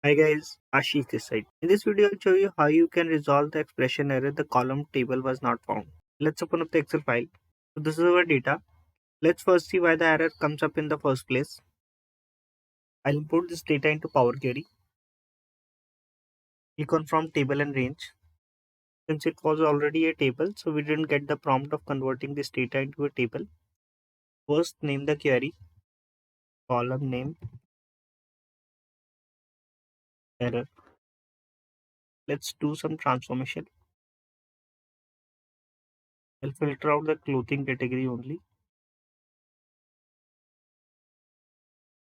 Hi guys, Ashish this side. In this video, I'll show you how you can resolve the expression error the column table was not found. Let's open up the Excel file. So this is our data. Let's first see why the error comes up in the first place. I'll import this data into Power Query. Click on from table and range. Since it was already a table, so we didn't get the prompt of converting this data into a table. First, name the query, column name, error. Let's do some transformation. I'll filter out the clothing category only.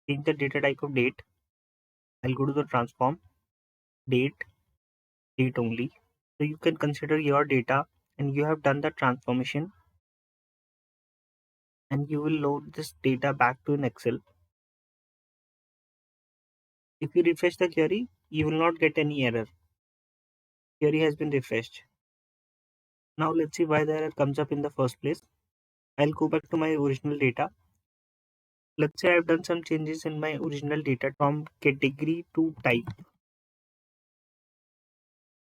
Change the data type of date. I'll go to the transform, date, date only. So you can consider your data and you have done the transformation and you will load this data back to an Excel. If you refresh the query, you will not get any error. Query has been refreshed. Now let's see why the error comes up in the first place. I'll go back to my original data. Let's say I've done some changes in my original data from category to type.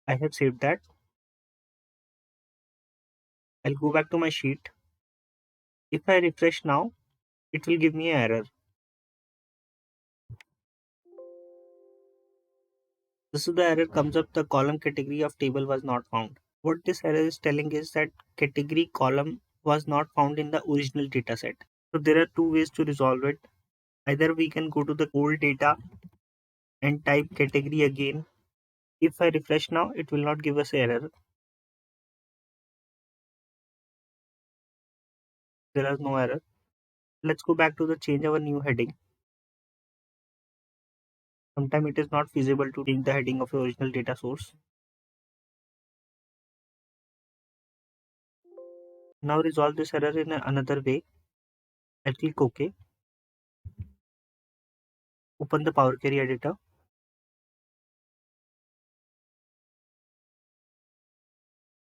I have saved that. I'll go back to my sheet. If I refresh now, it will give me an error. This is the error comes up the column category of table was not found. What this error is telling is that category column was not found in the original dataset. So there are two ways to resolve it. Either we can go to the old data and type category again. If I refresh now, it will not give us error. There is no error. Let's go back to the change our new heading. Sometimes it is not feasible to change the heading of your original data source. Now resolve this error in another way. I click OK. Open the Power Query editor.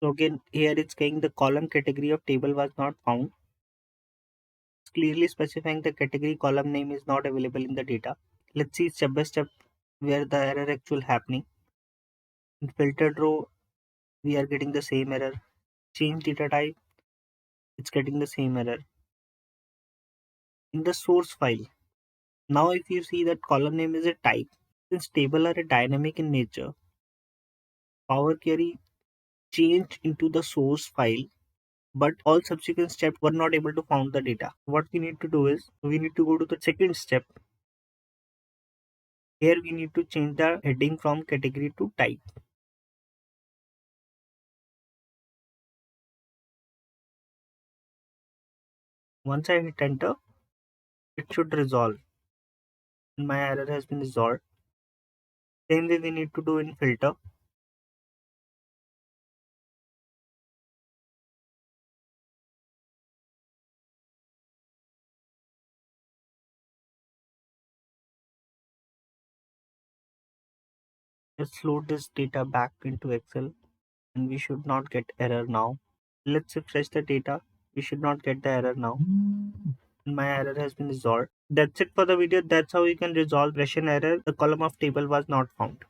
So again, here it's saying the column category of table was not found. It's clearly specifying the category column name is not available in the data. Let's see step by step where the error actual happening. In filtered row, we are getting the same error. Change data type, it's getting the same error. In the source file, now if you see that column name is a type, since table are a dynamic in nature, Power Query changed into the source file, but all subsequent steps were not able to found the data. What we need to do is we need to go to the second step. Here we need to change the heading from category to type. Once I hit enter, it should resolve. My error has been resolved. Same way we need to do in filter. Let's load this data back into Excel and we should not get error now. Let's refresh the data. We should not get the error now. My error has been resolved. That's it for the video. That's how you can resolve regression error. The column of table was not found.